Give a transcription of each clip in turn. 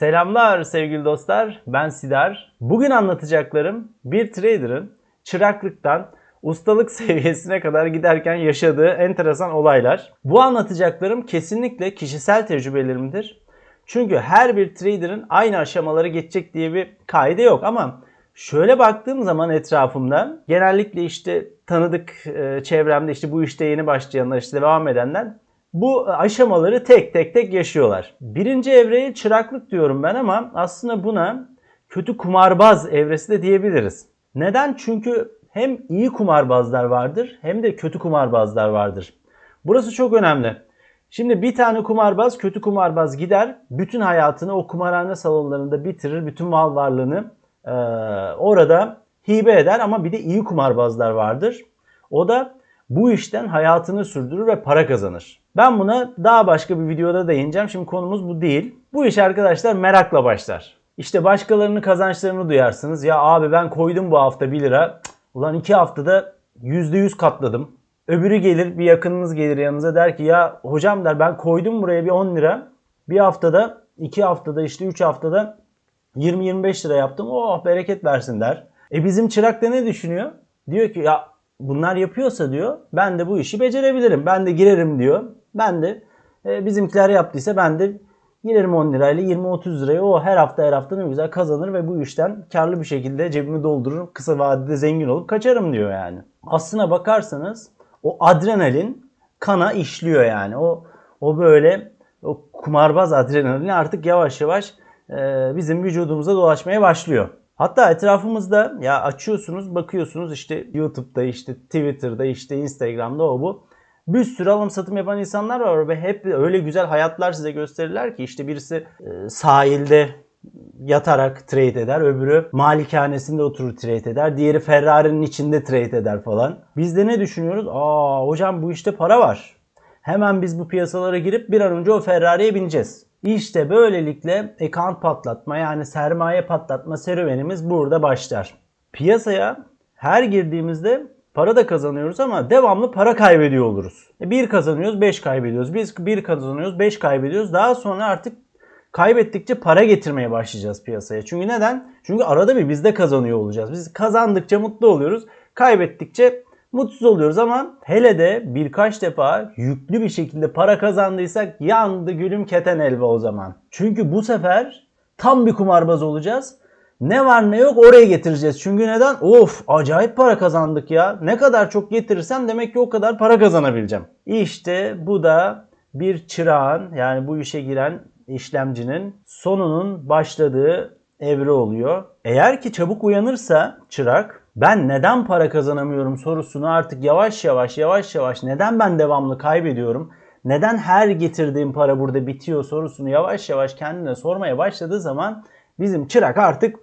Selamlar sevgili dostlar, ben Sidar. Bugün anlatacaklarım bir trader'ın çıraklıktan ustalık seviyesine kadar giderken yaşadığı enteresan olaylar. Bu anlatacaklarım kesinlikle kişisel tecrübelerimdir. Çünkü her bir trader'ın aynı aşamaları geçecek diye bir kaide yok ama şöyle baktığım zaman etrafımda genellikle tanıdık çevremde bu işte yeni başlayanlar devam edenler bu aşamaları tek tek yaşıyorlar. Birinci evreye çıraklık diyorum ben ama aslında buna kötü kumarbaz evresi de diyebiliriz. Neden? Çünkü hem iyi kumarbazlar vardır hem de kötü kumarbazlar vardır. Burası çok önemli. Şimdi bir tane kumarbaz, kötü kumarbaz gider, bütün hayatını o kumarhane salonlarında bitirir, bütün mal varlığını orada hibe eder ama bir de iyi kumarbazlar vardır. O da bu işten hayatını sürdürür ve para kazanır. Ben buna daha başka bir videoda değineceğim. Şimdi konumuz bu değil. Bu iş arkadaşlar merakla başlar. İşte başkalarının kazançlarını duyarsınız. Ya abi ben koydum bu hafta 1 lira. Ulan 2 haftada %100 katladım. Öbürü gelir, bir yakınınız gelir yanınıza der ki ya hocam der ben koydum buraya bir 10 lira. Bir haftada, 2 haftada 3 haftada 20-25 lira yaptım. Oh bereket versin der. Bizim çırak da ne düşünüyor? Diyor ki ya bunlar yapıyorsa diyor ben de bu işi becerebilirim. Ben de girerim diyor. Ben de bizimkiler yaptıysa ben de girerim 10 lirayla 20-30 liraya o her hafta ne güzel kazanır ve bu işten karlı bir şekilde cebimi doldururum. Kısa vadede zengin olup kaçarım diyor yani. Aslına bakarsanız o adrenalin kana işliyor yani. O böyle o kumarbaz adrenalin artık yavaş yavaş bizim vücudumuza dolaşmaya başlıyor. Hatta etrafımızda ya açıyorsunuz, bakıyorsunuz YouTube'da, Twitter'da, Instagram'da bu. Bir sürü alım satım yapan insanlar var ve hep öyle güzel hayatlar size gösterirler ki birisi sahilde yatarak trade eder, öbürü malikanesinde oturur trade eder, diğeri Ferrari'nin içinde trade eder falan. Biz de ne düşünüyoruz? Hocam bu işte para var. Hemen biz bu piyasalara girip bir an önce o Ferrari'ye bineceğiz. İşte böylelikle account patlatma yani sermaye patlatma serüvenimiz burada başlar. Piyasaya her girdiğimizde para da kazanıyoruz ama devamlı para kaybediyor oluruz. Bir kazanıyoruz 5 kaybediyoruz. Biz bir kazanıyoruz 5 kaybediyoruz. Daha sonra artık kaybettikçe para getirmeye başlayacağız piyasaya. Çünkü neden? Çünkü arada bir biz de kazanıyor olacağız. Biz kazandıkça mutlu oluyoruz. Kaybettikçe mutsuz oluyoruz ama hele de birkaç defa yüklü bir şekilde para kazandıysak yandı gülüm keten elva o zaman. Çünkü bu sefer tam bir kumarbaz olacağız. Ne var ne yok oraya getireceğiz. Çünkü neden? Of acayip para kazandık ya. Ne kadar çok getirirsem demek ki o kadar para kazanabileceğim. İşte bu da bir çırağın yani bu işe giren işlemcinin sonunun başladığı evre oluyor. Eğer ki çabuk uyanırsa çırak ben neden para kazanamıyorum sorusunu artık yavaş yavaş neden ben devamlı kaybediyorum? Neden her getirdiğim para burada bitiyor sorusunu yavaş yavaş kendine sormaya başladığı zaman bizim çırak artık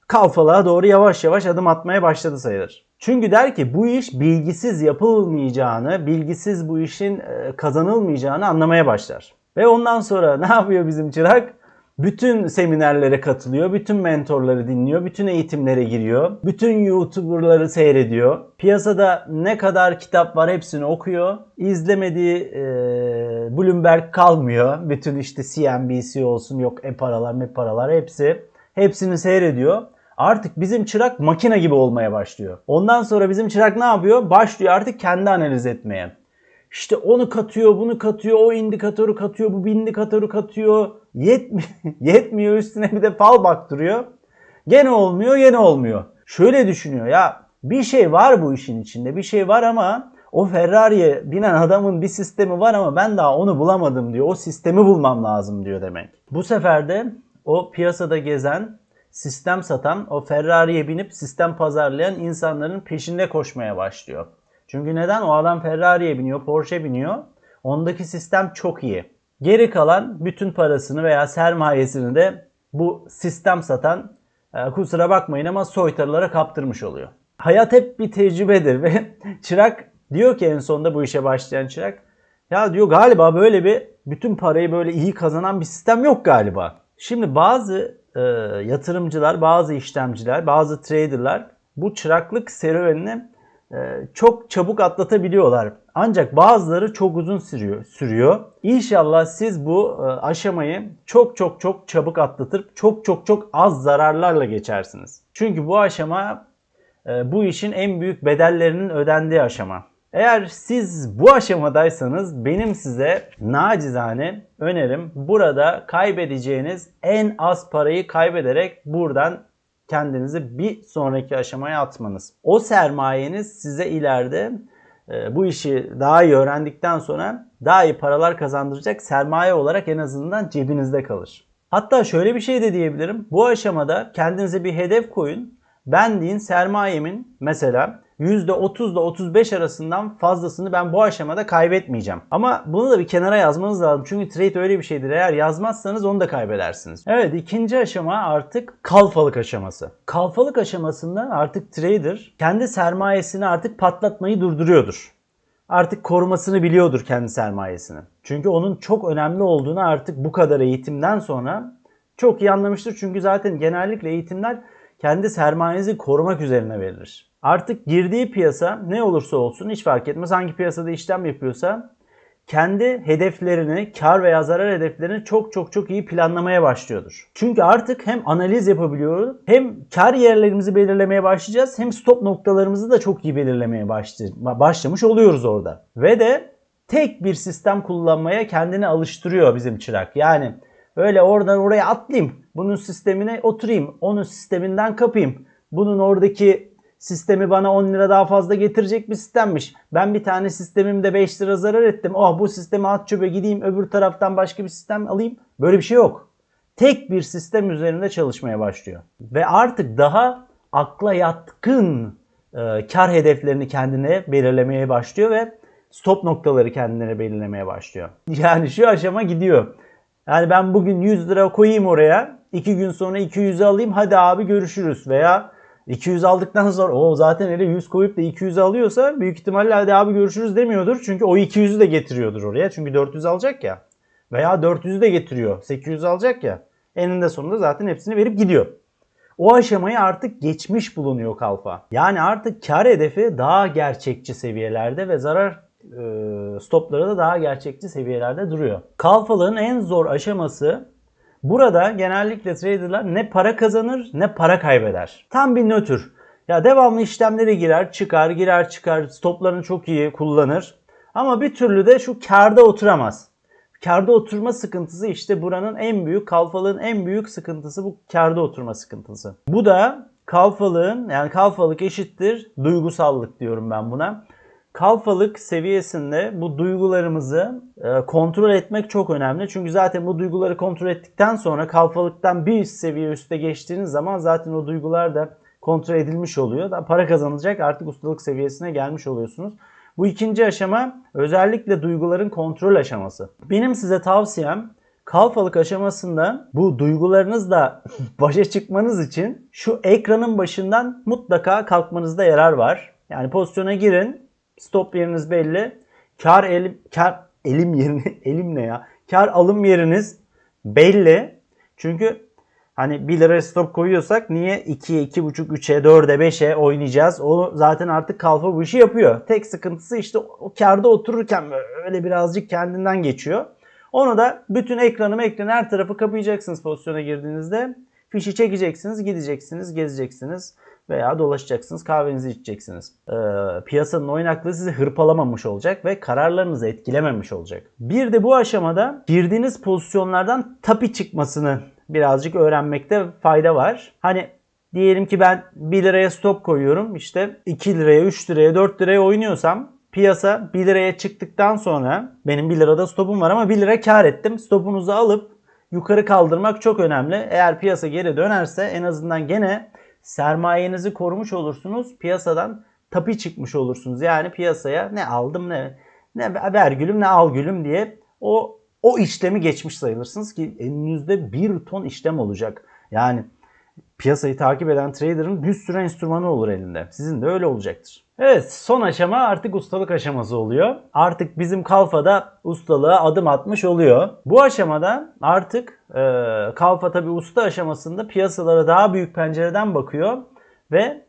kalfalığa doğru yavaş yavaş adım atmaya başladı sayılır. Çünkü der ki bu iş bilgisiz yapılmayacağını, bilgisiz bu işin kazanılmayacağını anlamaya başlar. Ve ondan sonra ne yapıyor bizim çırak? Bütün seminerlere katılıyor, bütün mentorları dinliyor, bütün eğitimlere giriyor, bütün YouTuber'ları seyrediyor. Piyasada ne kadar kitap var hepsini okuyor. İzlemediği Bloomberg kalmıyor. Bütün CNBC olsun yok paralar hepsini seyrediyor. Artık bizim çırak makine gibi olmaya başlıyor. Ondan sonra bizim çırak ne yapıyor? Başlıyor artık kendi analiz etmeye. Onu katıyor, bunu katıyor, o indikatörü katıyor, bu indikatörü katıyor. Yetmiyor üstüne bir de fal baktırıyor. Gene olmuyor. Şöyle düşünüyor ya bir şey var bu işin içinde bir şey var ama o Ferrari'ye binen adamın bir sistemi var ama ben daha onu bulamadım diyor. O sistemi bulmam lazım diyor demek. Bu sefer de o piyasada gezen, sistem satan, o Ferrari'ye binip sistem pazarlayan insanların peşinde koşmaya başlıyor. Çünkü neden? O adam Ferrari'ye biniyor, Porsche biniyor. Ondaki sistem çok iyi. Geri kalan bütün parasını veya sermayesini de bu sistem satan kusura bakmayın ama soytarılara kaptırmış oluyor. Hayat hep bir tecrübedir ve çırak diyor ki en sonunda bu işe başlayan çırak ya diyor galiba böyle bütün parayı böyle iyi kazanan bir sistem yok galiba. Şimdi bazı yatırımcılar, bazı işlemciler, bazı traderlar bu çıraklık serüvenini çok çabuk atlatabiliyorlar. Ancak bazıları çok uzun sürüyor. İnşallah siz bu aşamayı çok çok çok çabuk atlatıp çok çok çok az zararlarla geçersiniz. Çünkü bu aşama bu işin en büyük bedellerinin ödendiği aşama. Eğer siz bu aşamadaysanız benim size nacizane önerim burada kaybedeceğiniz en az parayı kaybederek buradan kendinizi bir sonraki aşamaya atmanız. O sermayeniz size ileride bu işi daha iyi öğrendikten sonra daha iyi paralar kazandıracak sermaye olarak en azından cebinizde kalır. Hatta şöyle bir şey de diyebilirim. Bu aşamada kendinize bir hedef koyun. Ben deyin sermayemin mesela %30 ile 35 arasından fazlasını ben bu aşamada kaybetmeyeceğim. Ama bunu da bir kenara yazmanız lazım. Çünkü trade öyle bir şeydir. Eğer yazmazsanız onu da kaybedersiniz. Evet, ikinci aşama artık kalfalık aşaması. Kalfalık aşamasında artık trader kendi sermayesini artık patlatmayı durduruyordur. Artık korumasını biliyordur kendi sermayesini. Çünkü onun çok önemli olduğunu artık bu kadar eğitimden sonra çok iyi anlamıştır. Çünkü zaten genellikle eğitimler kendi sermayenizi korumak üzerine verilir. Artık girdiği piyasa ne olursa olsun hiç fark etmez hangi piyasada işlem yapıyorsa kendi hedeflerini, kar veya zarar hedeflerini çok çok çok iyi planlamaya başlıyordur. Çünkü artık hem analiz yapabiliyoruz, hem kar yerlerimizi belirlemeye başlayacağız, hem stop noktalarımızı da çok iyi belirlemeye başlamış oluyoruz orada. Ve de tek bir sistem kullanmaya kendini alıştırıyor bizim çırak. Yani öyle oradan oraya atlayayım, bunun sistemine oturayım, onun sisteminden kapayım, bunun oradaki sistemi bana 10 lira daha fazla getirecek bir sistemmiş. Ben bir tane sistemimde 5 lira zarar ettim. Oh, bu sistemi at çöpe, gideyim öbür taraftan başka bir sistem alayım. Böyle bir şey yok. Tek bir sistem üzerinde çalışmaya başlıyor. Ve artık daha akla yatkın kar hedeflerini kendine belirlemeye başlıyor ve stop noktaları kendine belirlemeye başlıyor. Yani şu aşama gidiyor. Yani ben bugün 100 lira koyayım oraya, 2 gün sonra 200'ü alayım, hadi abi görüşürüz. Veya 200 aldıktan sonra o zaten öyle 100 koyup da 200 alıyorsa büyük ihtimalle hadi abi görüşürüz demiyordur. Çünkü o 200'ü de getiriyordur oraya. Çünkü 400 alacak ya. Veya 400'ü de getiriyor. 800 alacak ya. Eninde sonunda zaten hepsini verip gidiyor. O aşamayı artık geçmiş bulunuyor kalfa. Yani artık kar hedefi daha gerçekçi seviyelerde ve zarar stopları da daha gerçekçi seviyelerde duruyor. Kalfalığın en zor aşaması, burada genellikle traderlar ne para kazanır ne para kaybeder. Tam bir nötr. Ya devamlı işlemlere girer çıkar, girer çıkar, stoplarını çok iyi kullanır. Ama bir türlü de şu karda oturamaz. Karda oturma sıkıntısı işte buranın en büyük, kalfalığın en büyük sıkıntısı bu karda oturma sıkıntısı. Bu da kalfalığın, yani kalfalık eşittir duygusallık diyorum ben buna. Kalfalık seviyesinde bu duygularımızı kontrol etmek çok önemli. Çünkü zaten bu duyguları kontrol ettikten sonra kalfalıktan bir üst seviye üste geçtiğiniz zaman zaten o duygular da kontrol edilmiş oluyor. Da para kazanılacak artık ustalık seviyesine gelmiş oluyorsunuz. Bu ikinci aşama özellikle duyguların kontrol aşaması. Benim size tavsiyem kalfalık aşamasında bu duygularınızla başa çıkmanız için şu ekranın başından mutlaka kalkmanızda yarar var. Yani pozisyona girin. Stop yeriniz belli. Kar alım yeriniz belli. Çünkü hani 1 lira stop koyuyorsak niye 2'ye, 2,5, 3'e, 4'e, 5'e oynayacağız? O zaten artık kalfa bu işi yapıyor. Tek sıkıntısı işte o karda otururken öyle birazcık kendinden geçiyor. Onu da bütün ekranı her tarafı kapayacaksınız pozisyona girdiğinizde. Fişi çekeceksiniz, gideceksiniz, gezeceksiniz veya dolaşacaksınız, kahvenizi içeceksiniz. Piyasanın oynaklığı sizi hırpalamamış olacak ve kararlarınızı etkilememiş olacak. Bir de bu aşamada girdiğiniz pozisyonlardan tapi çıkmasını birazcık öğrenmekte fayda var. Hani diyelim ki ben 1 liraya stop koyuyorum. İşte 2 liraya, 3 liraya, 4 liraya oynuyorsam piyasa 1 liraya çıktıktan sonra benim 1 lirada stopum var ama 1 lira kar ettim. Stopunuzu alıp yukarı kaldırmak çok önemli. Eğer piyasa geri dönerse en azından gene sermayenizi korumuş olursunuz. Piyasadan tapi çıkmış olursunuz. Yani piyasaya ne aldım ne ver gülüm ne al gülüm diye o işlemi geçmiş sayılırsınız ki elinizde 1 ton işlem olacak. Yani piyasayı takip eden trader'ın bir sürü enstrümanı olur elinde. Sizin de öyle olacaktır. Evet, son aşama artık ustalık aşaması oluyor. Artık bizim kalfada ustalığa adım atmış oluyor. Bu aşamada artık kalfa tabi usta aşamasında piyasalara daha büyük pencereden bakıyor ve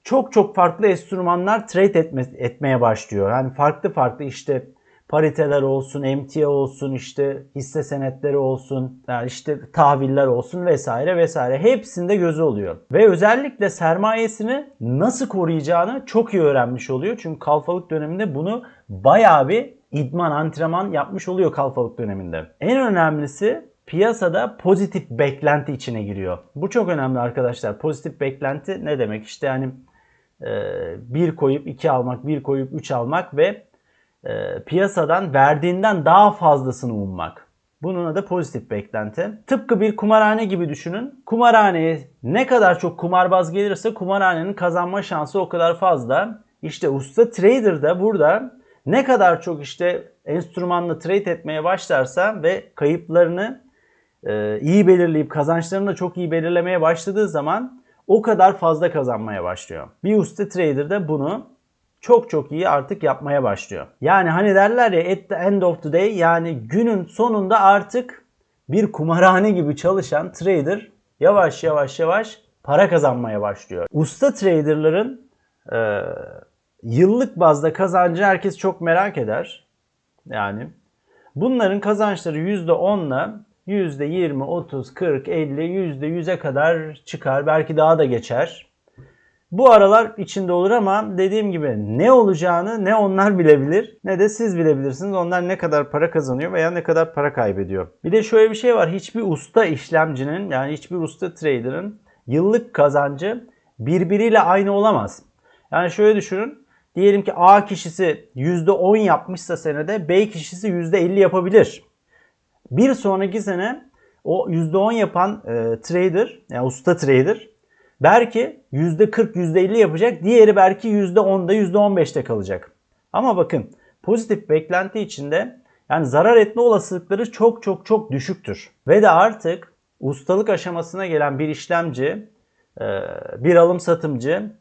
çok çok farklı enstrümanlar trade etmeye başlıyor. Yani farklı farklı işte pariteler olsun, emtia olsun, işte hisse senetleri olsun, yani işte tahviller olsun vesaire vesaire. Hepsinde gözü oluyor. Ve özellikle sermayesini nasıl koruyacağını çok iyi öğrenmiş oluyor. Çünkü kalfalık döneminde bunu bayağı bir idman, antrenman yapmış oluyor kalfalık döneminde. En önemlisi piyasada pozitif beklenti içine giriyor. Bu çok önemli arkadaşlar. Pozitif beklenti ne demek? İşte yani 1 koyup 2 almak, 1 koyup 3 almak ve piyasadan verdiğinden daha fazlasını ummak. Bunun adı pozitif beklenti. Tıpkı bir kumarhane gibi düşünün. Kumarhaneye ne kadar çok kumarbaz gelirse kumarhanenin kazanma şansı o kadar fazla. İşte usta trader da burada ne kadar çok işte enstrümanla trade etmeye başlarsa ve kayıplarını iyi belirleyip kazançlarını da çok iyi belirlemeye başladığı zaman o kadar fazla kazanmaya başlıyor. Bir usta trader de bunu çok çok iyi artık yapmaya başlıyor. Yani hani derler ya at the end of the day, yani günün sonunda artık bir kumarhane gibi çalışan trader yavaş yavaş yavaş para kazanmaya başlıyor. Usta traderların yıllık bazda kazancı herkes çok merak eder. Yani bunların kazançları %10'la %20, 30, 40, 50, %100'e kadar çıkar. Belki daha da geçer. Bu aralar içinde olur ama dediğim gibi ne olacağını ne onlar bilebilir ne de siz bilebilirsiniz. Onlar ne kadar para kazanıyor veya ne kadar para kaybediyor. Bir de şöyle bir şey var. Hiçbir usta işlemcinin, yani hiçbir usta trader'ın yıllık kazancı birbiriyle aynı olamaz. Yani şöyle düşünün. Diyelim ki A kişisi %10 yapmışsa senede B kişisi %50 yapabilir. Bir sonraki sene o %10 yapan trader, yani usta trader belki %40, %50 yapacak. Diğeri belki %10'da, %15'te kalacak. Ama bakın pozitif beklenti içinde yani zarar etme olasılıkları çok çok çok düşüktür. Ve de artık ustalık aşamasına gelen bir işlemci, bir alım satımcı,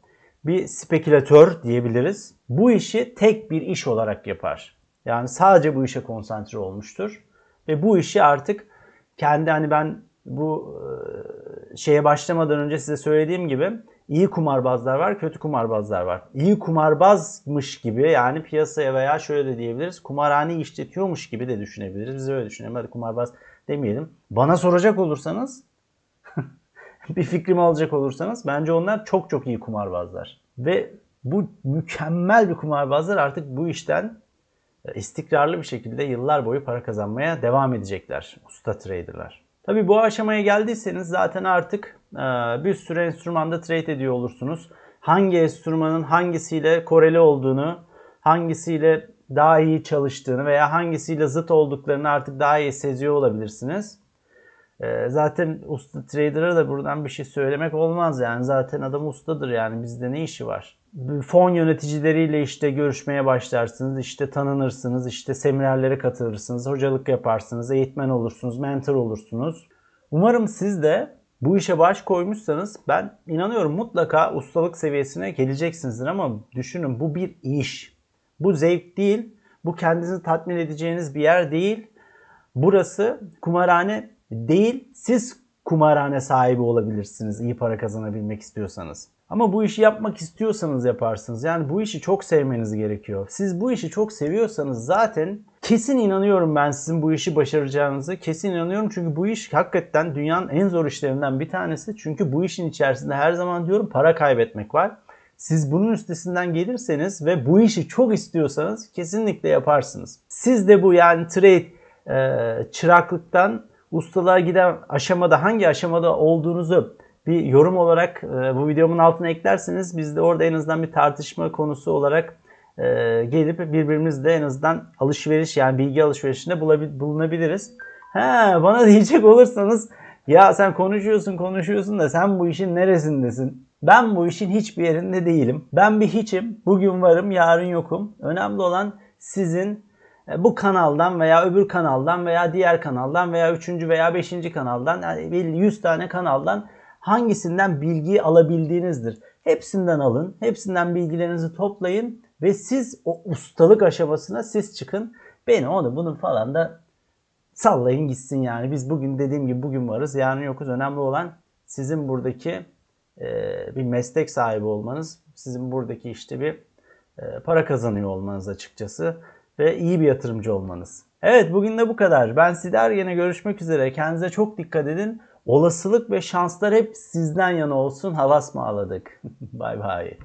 bir spekülatör diyebiliriz. Bu işi tek bir iş olarak yapar. Yani sadece bu işe konsantre olmuştur. Ve bu işi artık kendi, hani ben bu şeye başlamadan önce size söylediğim gibi iyi kumarbazlar var, kötü kumarbazlar var. İyi kumarbazmış gibi, yani piyasaya veya şöyle de diyebiliriz, kumarhane işletiyormuş gibi de düşünebiliriz. Biz öyle düşünelim. Hadi kumarbaz demeyelim. Bana soracak olursanız bir fikrimi alacak olursanız bence onlar çok çok iyi kumarbazlar. Ve bu mükemmel bir kumarbazlar artık bu işten istikrarlı bir şekilde yıllar boyu para kazanmaya devam edecekler usta traderlar. Tabii bu aşamaya geldiyseniz zaten artık bir sürü enstrümanda trade ediyor olursunuz. Hangi enstrümanın hangisiyle koreli olduğunu, hangisiyle daha iyi çalıştığını veya hangisiyle zıt olduklarını artık daha iyi seziyor olabilirsiniz. Zaten usta trader'a da buradan bir şey söylemek olmaz, yani zaten adam ustadır, yani bizde ne işi var? Fon yöneticileriyle işte görüşmeye başlarsınız, işte tanınırsınız, işte seminerlere katılırsınız, hocalık yaparsınız, eğitmen olursunuz, mentor olursunuz. Umarım siz de bu işe baş koymuşsanız ben inanıyorum mutlaka ustalık seviyesine geleceksinizdir, ama düşünün bu bir iş. Bu zevk değil, bu kendinizi tatmin edeceğiniz bir yer değil. Burası kumarhane değil, siz kumarhane sahibi olabilirsiniz iyi para kazanabilmek istiyorsanız. Ama bu işi yapmak istiyorsanız yaparsınız. Yani bu işi çok sevmeniz gerekiyor. Siz bu işi çok seviyorsanız zaten kesin inanıyorum ben sizin bu işi başaracağınızı. Kesin inanıyorum, çünkü bu iş hakikaten dünyanın en zor işlerinden bir tanesi. Çünkü bu işin içerisinde her zaman diyorum para kaybetmek var. Siz bunun üstesinden gelirseniz ve bu işi çok istiyorsanız kesinlikle yaparsınız. Siz de bu, yani trade çıraklıktan ustalığa giden aşamada hangi aşamada olduğunuzu bir yorum olarak bu videomun altına eklerseniz biz de orada en azından bir tartışma konusu olarak gelip birbirimizle en azından alışveriş, yani bilgi alışverişinde bulunabiliriz. Bana diyecek olursanız ya sen konuşuyorsun da sen bu işin neresindesin? Ben bu işin hiçbir yerinde değilim. Ben bir hiçim. Bugün varım, yarın yokum. Önemli olan sizin bu kanaldan veya öbür kanaldan veya diğer kanaldan veya 3. veya 5. kanaldan, yani 100 tane kanaldan hangisinden bilgiyi alabildiğinizdir. Hepsinden alın, hepsinden bilgilerinizi toplayın ve siz o ustalık aşamasına siz çıkın. Beni onu bunun falan da sallayın gitsin yani. Biz bugün dediğim gibi bugün varız, yarın yokuz. Önemli olan sizin buradaki bir meslek sahibi olmanız, sizin buradaki işte bir para kazanıyor olmanız açıkçası ve iyi bir yatırımcı olmanız. Evet, bugün de bu kadar. Ben Sider, yine görüşmek üzere. Kendinize çok dikkat edin. Olasılık ve şanslar hep sizden yana olsun. Havas mı ağladık? Bay bay.